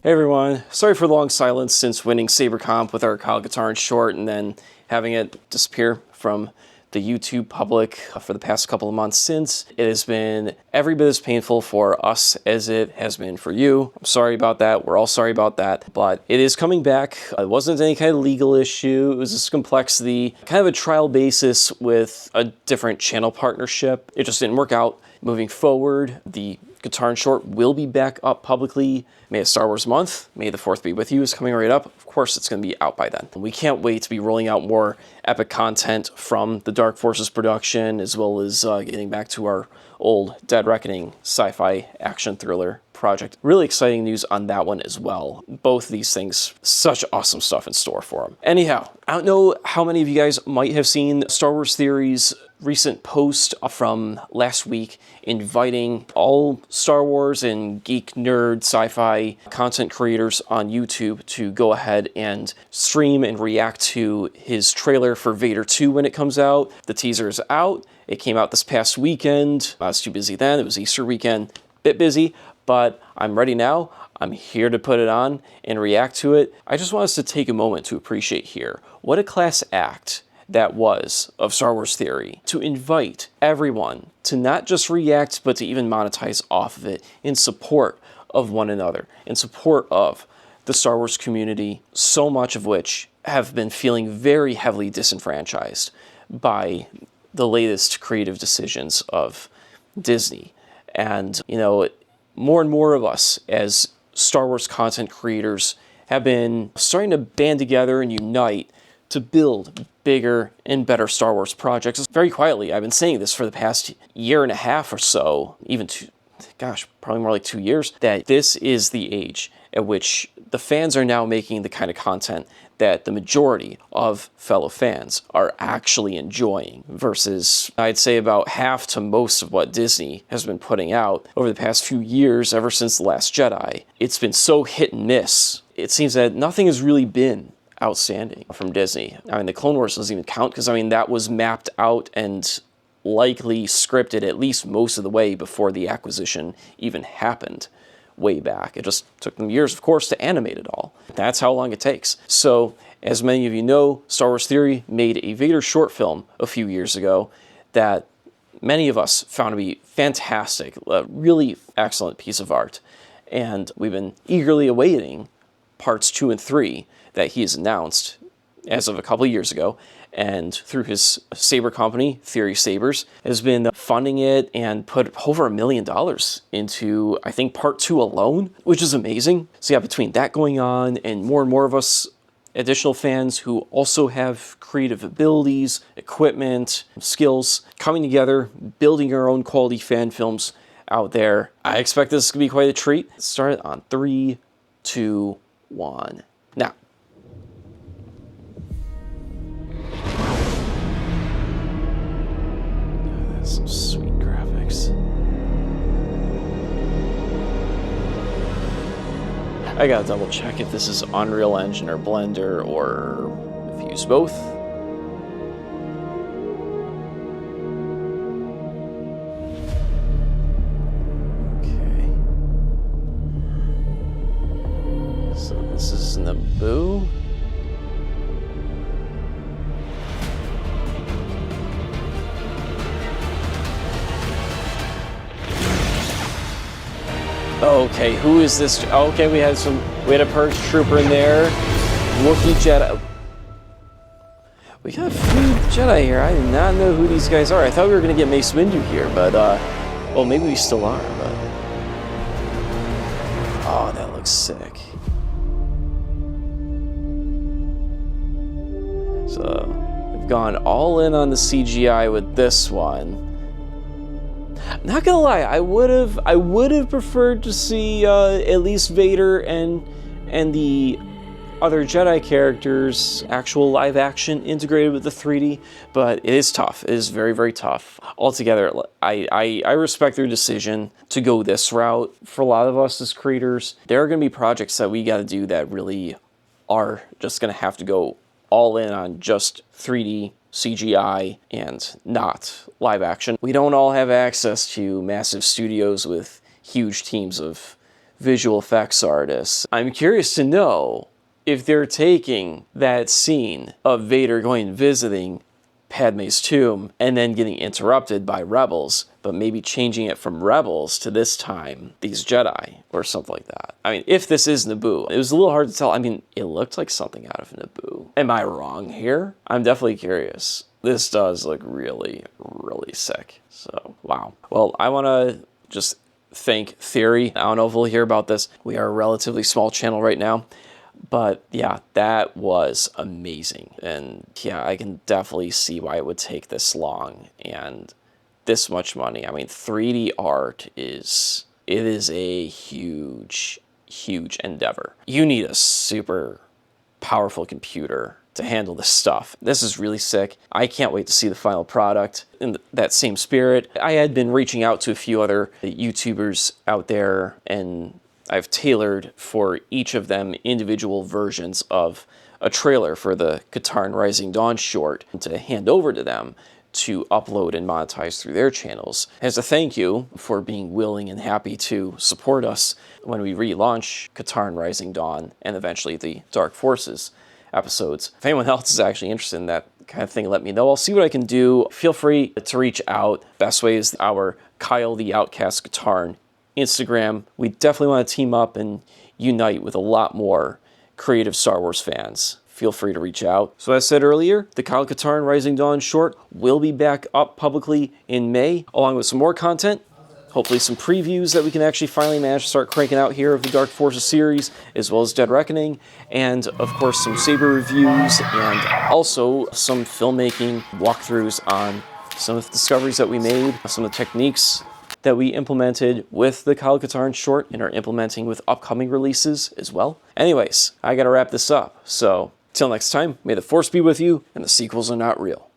Hey everyone, sorry for the long silence since winning Saber Comp with our Kyle guitar in short and then having it disappear from the YouTube public for the past couple of months since. It has been every bit as painful for us as it has been for you. I'm sorry about that. We're all sorry about that, but it is coming back. It wasn't any kind of legal issue. It was just complexity, kind of a trial basis with a different channel partnership. It just didn't work out. Moving forward, the Guitar in Short will be back up publicly. May a Star Wars month, May the 4th be with you is coming right up. Of course, it's going to be out by then. We can't wait to be rolling out more epic content from the Dark Forces production, as well as getting back to our old Dead Reckoning sci-fi action thriller project. Really exciting news on that one as well. Both these things, such awesome stuff in store for them. Anyhow, I don't know how many of you guys might have seen Star Wars Theory's recent post from last week inviting all Star Wars and geek nerd sci-fi content creators on YouTube to go ahead and stream and react to his trailer for Vader 2 when it comes out. The teaser is out. It came out this past weekend. I was too busy then. It was Easter weekend. Bit busy, but I'm ready now. I'm here to put it on and react to it. I just want us to take a moment to appreciate here what a class act that was of Star Wars Theory to invite everyone to not just react, but to even monetize off of it in support of one another, in support of the Star Wars community, so much of which have been feeling very heavily disenfranchised by the latest creative decisions of Disney. And, you know, more and more of us as Star Wars content creators have been starting to band together and unite to build bigger and better Star Wars projects. Very quietly, I've been saying this for the past year and a half or so, even probably more like 2 years, that this is the age at which the fans are now making the kind of content that the majority of fellow fans are actually enjoying, versus I'd say about half to most of what Disney has been putting out over the past few years, ever since The Last Jedi. It's been so hit and miss. It seems that nothing has really been outstanding from Disney. I mean, the Clone Wars doesn't even count because, I mean, that was mapped out and likely scripted at least most of the way before the acquisition even happened way back. It just took them years, of course, to animate it all. That's how long it takes. So, as many of you know, Star Wars Theory made a Vader short film a few years ago that many of us found to be fantastic, a really excellent piece of art. And we've been eagerly awaiting parts 2 and 3 that he has announced as of a couple of years ago, and through his saber company, Theory Sabers, has been funding it and put over $1 million into, I think, part 2 alone, which is amazing. So yeah, between that going on and more of us additional fans who also have creative abilities, equipment, skills, coming together, building our own quality fan films out there, I expect this to be quite a treat. Let's start it on 3, 2, 1. Now, some sweet graphics. I gotta double check if this is Unreal Engine or Blender, or if you use both. Okay. So this is Naboo. Okay, who is this? Okay, we had a Purge Trooper in there. Wookiee Jedi. We got a few Jedi here. I did not know who these guys are. I thought we were going to get Mace Windu here, but, well, maybe we still are, but... Oh, that looks sick. So, we've gone all in on the CGI with this one. Not gonna lie, I would have preferred to see at least Vader and the other Jedi characters actual live action integrated with the 3D, but it is tough. It is very, very tough. Altogether, I respect their decision to go this route. For a lot of us as creators, there are gonna be projects that we gotta do that really are just gonna have to go all in on just 3D CGI and not live action. We don't all have access to massive studios with huge teams of visual effects artists. I'm curious to know if they're taking that scene of Vader going and visiting Padme's tomb and then getting interrupted by rebels, but maybe changing it from rebels to this time these Jedi or something like that. I mean, if this is Naboo, it was a little hard to tell. I mean, it looked like something out of Naboo. Am I wrong here? I'm definitely curious. This does look really, really sick. So, wow. Well, I want to just thank Theory. I don't know if we'll hear about this. We are a relatively small channel right now. But yeah, that was amazing. And yeah, I can definitely see why it would take this long and this much money. I mean, 3D art is a huge, huge endeavor. You need a super powerful computer to handle this stuff. This is really sick. I can't wait to see the final product. In that same spirit, I had been reaching out to a few other YouTubers out there, and I've tailored for each of them individual versions of a trailer for the Katarn Rising Dawn short to hand over to them to upload and monetize through their channels as a thank you for being willing and happy to support us when we relaunch Katarn Rising Dawn and eventually the Dark Forces episodes. If anyone else is actually interested in that kind of thing, let me know. I'll see what I can do. Feel free to reach out. Best way is our Kyle the Outcast Katarn Instagram. We definitely want to team up and unite with a lot more creative Star Wars fans. Feel free to reach out. So as I said earlier, the Kyle Katarn Rising Dawn short will be back up publicly in May, along with some more content. Hopefully some previews that we can actually finally manage to start cranking out here of the Dark Forces series, as well as Dead Reckoning, and of course some Saber reviews, and also some filmmaking walkthroughs on some of the discoveries that we made, some of the techniques that we implemented with the Kyle Katarn short and are implementing with upcoming releases as well. Anyways, I gotta wrap this up. So, till next time, may the Force be with you and the sequels are not real.